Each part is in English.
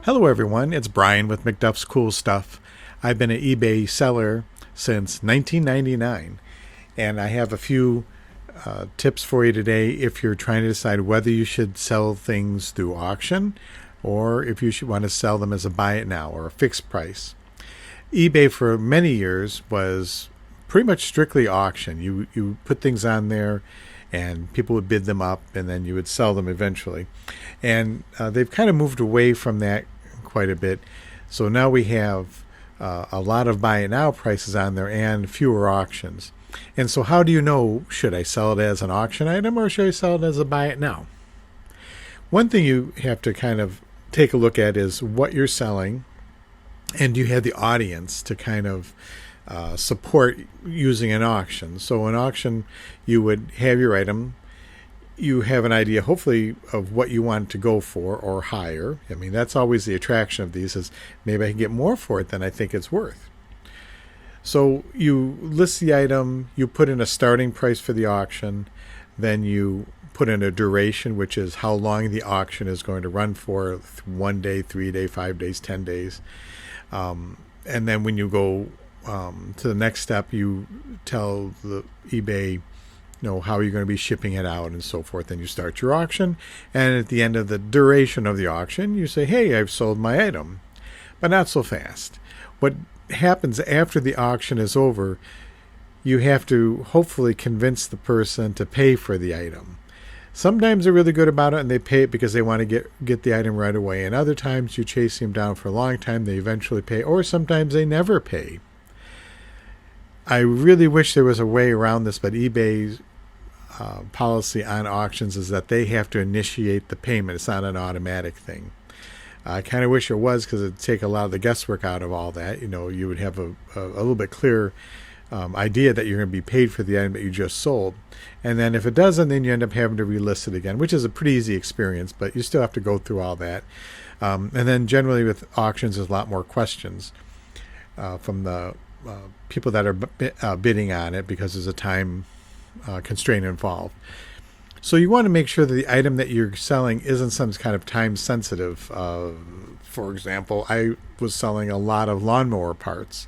Hello everyone, it's Brian with McDuff's Cool Stuff. I've been an eBay seller since 1999, and I have a few tips for you today if you're trying to decide whether you should sell things through auction or if you should want to sell them as a buy it now or a fixed price. eBay for many years was pretty much strictly auction. You put things on there and people would bid them up and then you would sell them eventually. And they've kind of moved away from that quite a bit. So now we have a lot of buy it now prices on there and fewer auctions. And so how do you know, should I sell it as an auction item or should I sell it as a buy it now? One thing you have to kind of take a look at is what you're selling, and you have the audience to kind of support using an auction. So an auction, you would have your item. You have an idea, hopefully, of what you want to go for or higher. I mean, that's always the attraction of these, is maybe I can get more for it than I think it's worth. So you list the item, you put in a starting price for the auction, then you put in a duration, which is how long the auction is going to run for, 1 day, 3 days, 5 days, 10 days. And then when you go to the next step, you tell the eBay, how you're going to be shipping it out and so forth. Then you start your auction, and at the end of the duration of the auction, you say, hey, I've sold my item. But not so fast. What happens after the auction is over, you have to hopefully convince the person to pay for the item. Sometimes they're really good about it and they pay it because they want to get the item right away. And other times you chase them down for a long time, they eventually pay, or sometimes they never pay. I really wish there was a way around this, but eBay's policy on auctions is that they have to initiate the payment. It's not an automatic thing. I kind of wish it was, because it'd take a lot of the guesswork out of all that. You would have a little bit clearer idea that you're going to be paid for the item that you just sold. And then if it doesn't, then you end up having to relist it again, which is a pretty easy experience, but you still have to go through all that. And then generally with auctions, there's a lot more questions from the people that are bidding on it, because there's a time constraint involved. So you want to make sure that the item that you're selling isn't some kind of time sensitive. For example, I was selling a lot of lawnmower parts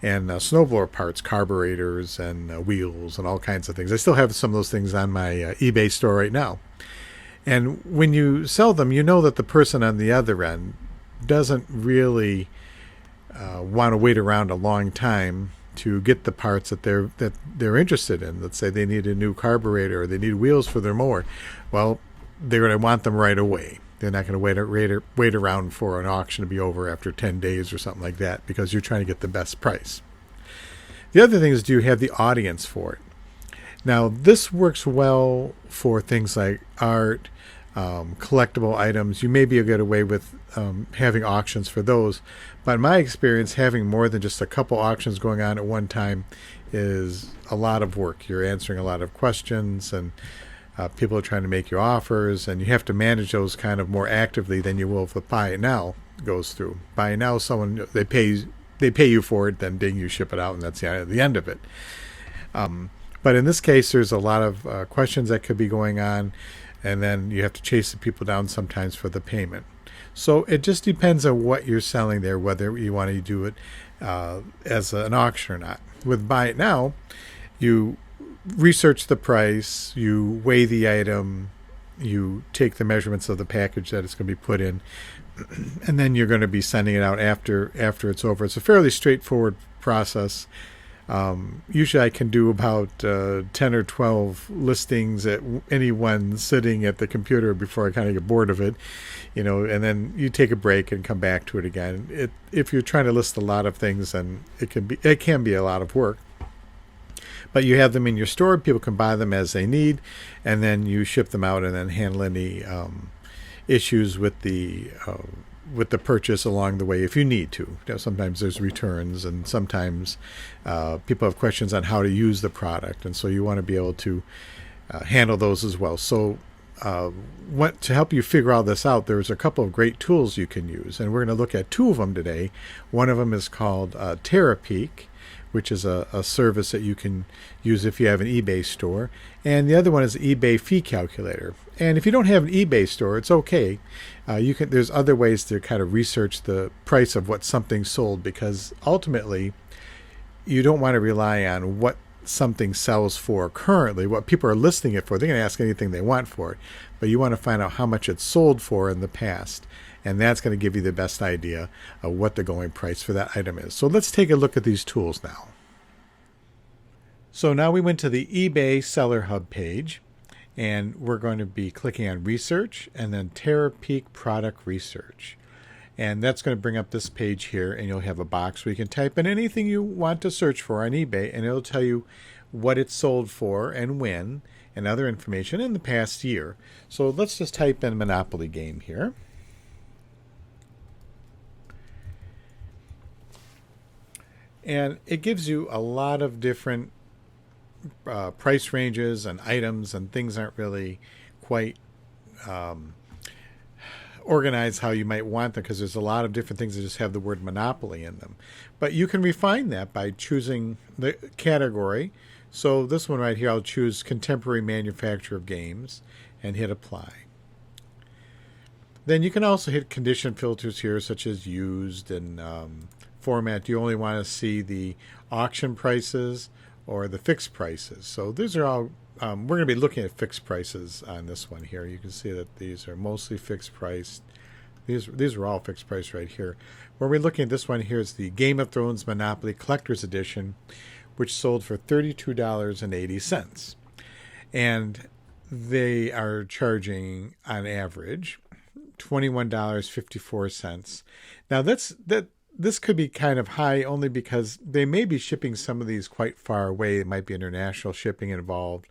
and snowblower parts, carburetors and wheels and all kinds of things. I still have some of those things on my eBay store right now. And when you sell them, you know that the person on the other end doesn't really want to wait around a long time to get the parts that they're interested in. Let's say they need a new carburetor or they need wheels for their mower. Well, they're going to want them right away. They're not going to wait around for an auction to be over after 10 days or something like that, because you're trying to get the best price. The other thing is, do you have the audience for it? Now, this works well for things like art, collectible items. You may be able to get away with having auctions for those. But in my experience, having more than just a couple auctions going on at one time is a lot of work. You're answering a lot of questions, and people are trying to make you offers, and you have to manage those kind of more actively than you will if the buy it now goes through. Buy it now, someone they pay you for it, then ding, you ship it out, and that's the end of it. But in this case, there's a lot of questions that could be going on, and then you have to chase the people down sometimes for the payment. So it just depends on what you're selling there, whether you want to do it as an auction or not. With buy it now, you research the price, you weigh the item, you take the measurements of the package that it's going to be put in, and then you're going to be sending it out after it's over. It's a fairly straightforward process. Usually I can do about 10 or 12 listings at any one sitting at the computer before I kind of get bored of it, and then you take a break and come back to it again. If you're trying to list a lot of things, then it can be a lot of work. But you have them in your store, people can buy them as they need, and then you ship them out and then handle any issues with the purchase along the way if you need to. Sometimes there's returns, and sometimes people have questions on how to use the product, and so you want to be able to handle those as well. So to help you figure all this out, there's a couple of great tools you can use, and we're going to look at two of them today. One of them is called TerraPeak, which is a service that you can use if you have an eBay store. And the other one is eBay fee calculator. And if you don't have an eBay store, it's okay. There's other ways to kind of research the price of what something sold, because ultimately you don't want to rely on what something sells for currently, what people are listing it for. They're going to ask anything they want for it, but you want to find out how much it's sold for in the past. And that's going to give you the best idea of what the going price for that item is. So let's take a look at these tools now. So now we went to the eBay Seller Hub page, and we're going to be clicking on Research and then Terapeak Product Research. And that's going to bring up this page here, and you'll have a box where you can type in anything you want to search for on eBay, and it'll tell you what it's sold for and when, and other information in the past year. So let's just type in Monopoly game here. And it gives you a lot of different price ranges and items, and things aren't really quite organized how you might want them, because there's a lot of different things that just have the word Monopoly in them. But you can refine that by choosing the category. So this one right here, I'll choose Contemporary Manufacturer of Games and hit Apply. Then you can also hit condition filters here, such as used and format. Do you only want to see the auction prices or the fixed prices? So these are all, we're going to be looking at fixed prices on this one here. You can see that these are mostly fixed price. These are all fixed price right here. Where we're looking at this one here is the Game of Thrones Monopoly Collector's Edition, which sold for $32.80. And they are charging on average $21.54. Now this could be kind of high only because they may be shipping some of these quite far away. It might be international shipping involved.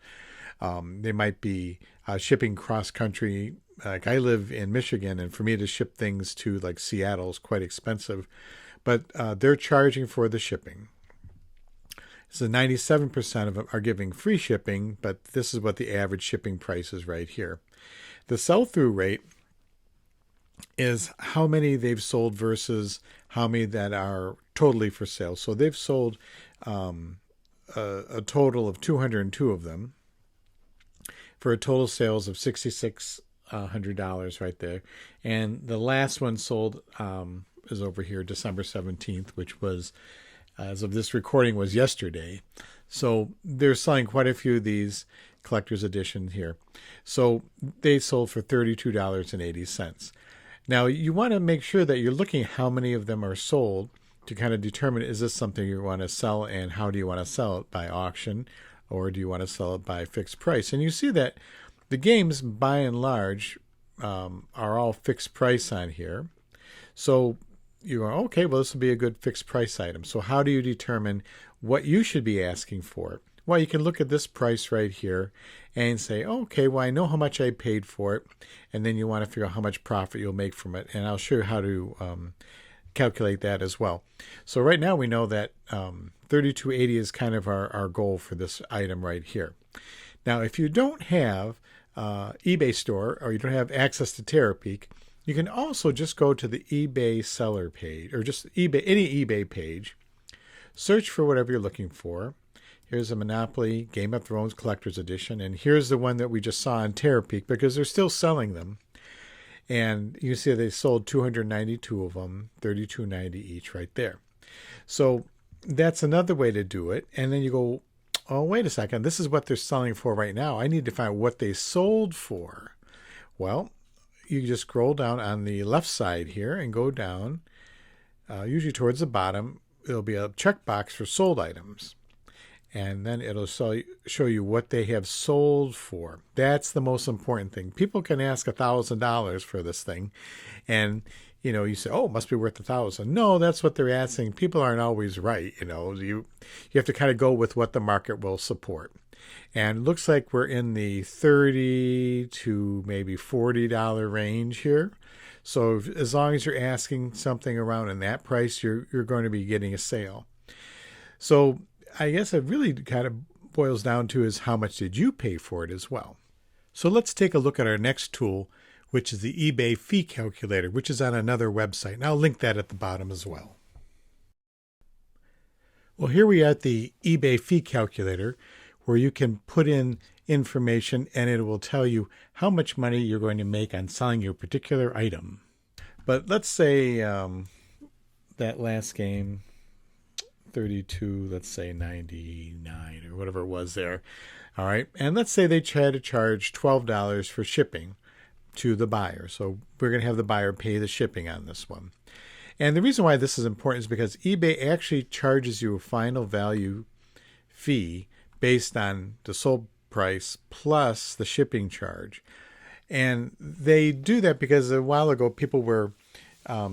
They might be shipping cross country. Like I live in Michigan, and for me to ship things to like Seattle is quite expensive. But they're charging for the shipping. So 97% of them are giving free shipping, but this is what the average shipping price is right here. The sell-through rate is how many they've sold versus how many that are totally for sale. So they've sold a total of 202 of them for a total sales of $6,600 right there. And the last one sold is over here, December 17th, which was, as of this recording, was yesterday. So they're selling quite a few of these collector's editions here. So they sold for $32.80. Now, you want to make sure that you're looking at how many of them are sold to kind of determine, is this something you want to sell, and how do you want to sell it, by auction, or do you want to sell it by fixed price? And you see that the games, by and large, are all fixed price on here. So you go, okay, well, this will be a good fixed price item. So how do you determine what you should be asking for? Well, you can look at this price right here and say, okay, well, I know how much I paid for it. And then you want to figure out how much profit you'll make from it. And I'll show you how to calculate that as well. So right now we know that $32.80 is kind of our goal for this item right here. Now, if you don't have eBay store, or you don't have access to Terapeak, you can also just go to the eBay seller page, or just eBay, any eBay page, search for whatever you're looking for. Here's a Monopoly Game of Thrones Collector's Edition, and here's the one that we just saw on Terapeak, because they're still selling them. And you see they sold 292 of them, $32.90 each right there. So that's another way to do it. And then you go, oh, wait a second, this is what they're selling for right now. I need to find what they sold for. Well, you just scroll down on the left side here and go down, usually towards the bottom. There'll be a checkbox for sold items. And then it'll show you what they have sold for. That's the most important thing. People can ask $1,000 for this thing, and you say, oh, it must be worth $1,000. No, that's what they're asking. People aren't always right. You have to kind of go with what the market will support. And it looks like we're in the $30 to maybe $40 range here. So as long as you're asking something around in that price, you're going to be getting a sale. So I guess it really kind of boils down to is how much did you pay for it as well. So let's take a look at our next tool, which is the eBay fee calculator, which is on another website. And I'll link that at the bottom as well. Well, here we are at the eBay fee calculator where you can put in information and it will tell you how much money you're going to make on selling your particular item. But let's say that last game, 32, let's say 99 or whatever it was there. All right. And let's say they try to charge $12 for shipping to the buyer. So we're going to have the buyer pay the shipping on this one. And the reason why this is important is because eBay actually charges you a final value fee based on the sold price plus the shipping charge. And they do that because a while ago people were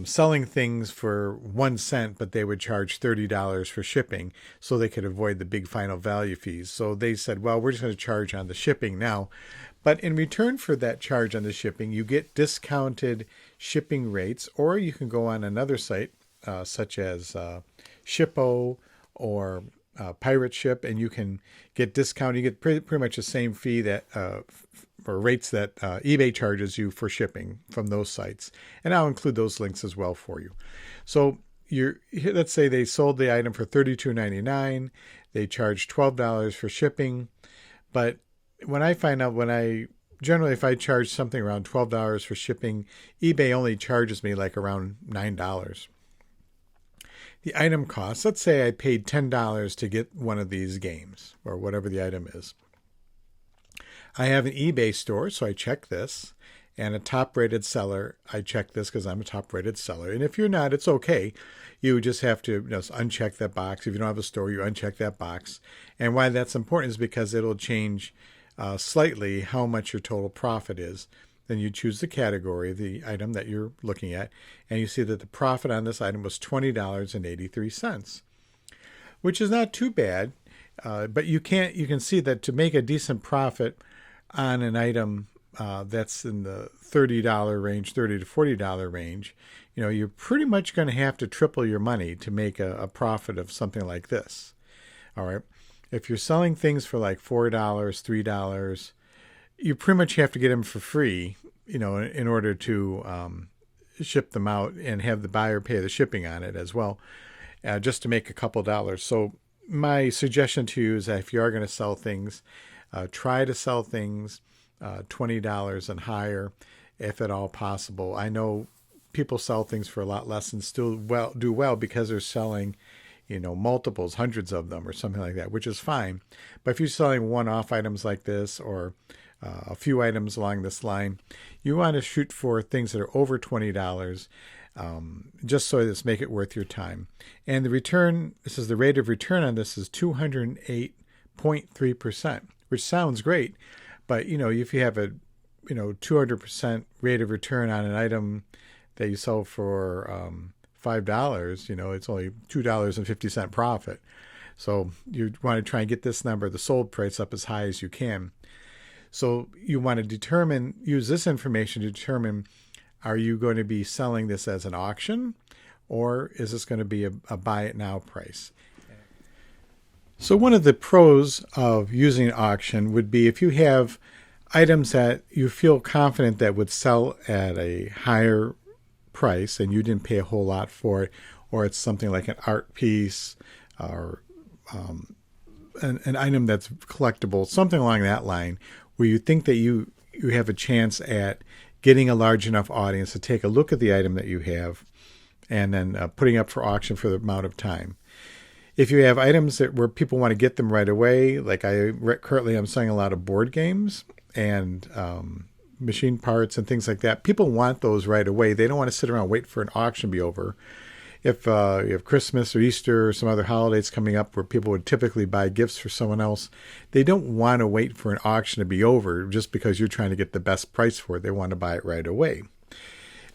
selling things for 1 cent, but they would charge $30 for shipping so they could avoid the big final value fees. So they said, well, we're just going to charge on the shipping now. But in return for that charge on the shipping, you get discounted shipping rates, or you can go on another site such as Shippo or Pirate Ship, and you can get discount. You get pretty much the same fee that or rates that eBay charges you for shipping from those sites. And I'll include those links as well for you. So let's say they sold the item for $32.99. They charge $12 for shipping, but when I find out, generally if I charge something around $12 for shipping, eBay only charges me like around $9. The item cost, let's say I paid $10 to get one of these games or whatever the item is. I have an eBay store, so I check this, and a top-rated seller, I check this because I'm a top-rated seller. And if you're not, it's okay. You just have to uncheck that box. If you don't have a store, you uncheck that box. And why that's important is because it'll change slightly how much your total profit is. Then you choose the category, the item that you're looking at, and you see that the profit on this item was $20.83, which is not too bad. But you can see that to make a decent profit on an item that's in the $30 range, $30 to $40 range, you're pretty much going to have to triple your money to make a profit of something like this. All right. If you're selling things for like $4, $3, you pretty much have to get them for free, in order to ship them out and have the buyer pay the shipping on it as well, just to make a couple dollars. So my suggestion to you is that if you are going to sell things, try to sell things $20 and higher, if at all possible. I know people sell things for a lot less and still do well because they're selling multiples, hundreds of them or something like that, which is fine. But if you're selling one-off items like this or a few items along this line, you want to shoot for things that are over $20, just so as make it worth your time. And the rate of return on this is 208.3%, which sounds great. But, if you have a, 200% rate of return on an item that you sell for $5, it's only $2.50 profit. So you want to try and get this number, the sold price, up as high as you can. So you want to use this information to determine, are you going to be selling this as an auction, or is this going to be a buy it now price? So one of the pros of using an auction would be if you have items that you feel confident that would sell at a higher price and you didn't pay a whole lot for it, or it's something like an art piece or an item that's collectible, something along that line, where you think that you have a chance at getting a large enough audience to take a look at the item that you have and then putting up for auction for the amount of time. If you have items where people want to get them right away, like currently I'm selling a lot of board games and machine parts and things like that. People want those right away. They don't want to sit around and wait for an auction to be over. If you have Christmas or Easter or some other holidays coming up where people would typically buy gifts for someone else, they don't want to wait for an auction to be over just because you're trying to get the best price for it. They want to buy it right away.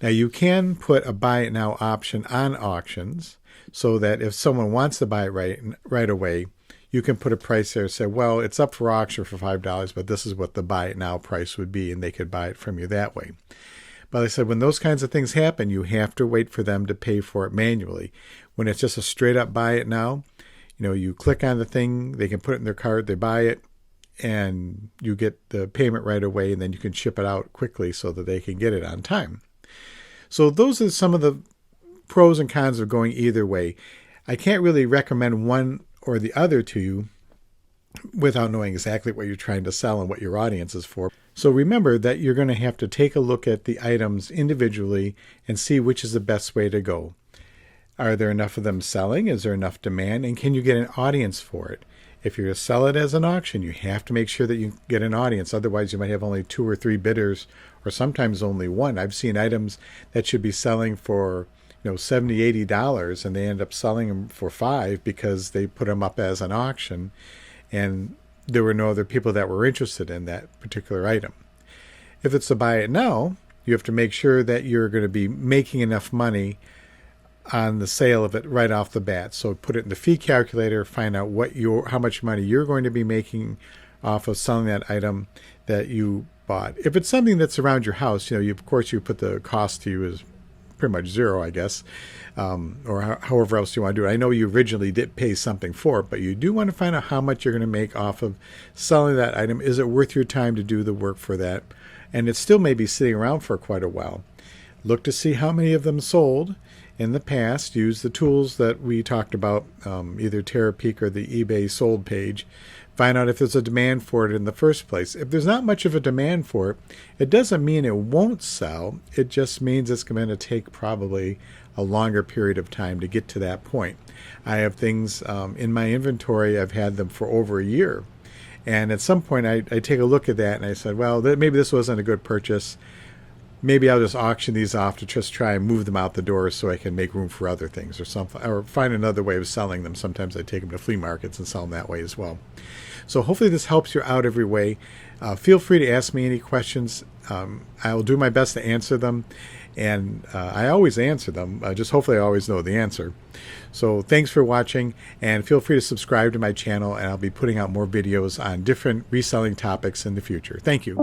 Now, you can put a buy it now option on auctions so that if someone wants to buy it right away, you can put a price there and say, well, it's up for auction for $5, but this is what the buy it now price would be, and they could buy it from you that way. But like I said, when those kinds of things happen, you have to wait for them to pay for it manually. When it's just a straight up buy it now, you click on the thing, they can put it in their cart, they buy it, and you get the payment right away, and then you can ship it out quickly so that they can get it on time. So those are some of the pros and cons of going either way. I can't really recommend one or the other to you without knowing exactly what you're trying to sell and what your audience is for. So remember that you're going to have to take a look at the items individually and see which is the best way to go. Are there enough of them selling? Is there enough demand? And can you get an audience for it? If you're going to sell it as an auction, you have to make sure that you get an audience. Otherwise, you might have only 2 or 3 bidders, or sometimes only one. I've seen items that should be selling for $70, $80, and they end up selling them for $5 because they put them up as an auction, and there were no other people that were interested in that particular item. If it's to buy it now, you have to make sure that you're going to be making enough money on the sale of it right off the bat. So put it in the fee calculator, find out how much money you're going to be making off of selling that item that you bought. If it's something that's around your house, of course you put the cost to you as pretty much zero, I guess, or however else you want to do it. I know you originally did pay something for it, but you do want to find out how much you're going to make off of selling that item. Is it worth your time to do the work for that? And it still may be sitting around for quite a while. Look to see how many of them sold in the past. Use the tools that we talked about, either TerraPeak or the eBay sold page. Find out if there's a demand for it in the first place. If there's not much of a demand for it, it doesn't mean it won't sell. It just means it's going to take probably a longer period of time to get to that point. I have things in my inventory. I've had them for over a year. And at some point, I take a look at that and I said, well, maybe this wasn't a good purchase. Maybe I'll just auction these off to just try and move them out the door so I can make room for other things or something, or find another way of selling them. Sometimes I take them to flea markets and sell them that way as well. So hopefully this helps you out every way. Feel free to ask me any questions. I will do my best to answer them, and I always answer them. Just hopefully I always know the answer. So thanks for watching, and feel free to subscribe to my channel, and I'll be putting out more videos on different reselling topics in the future. Thank you.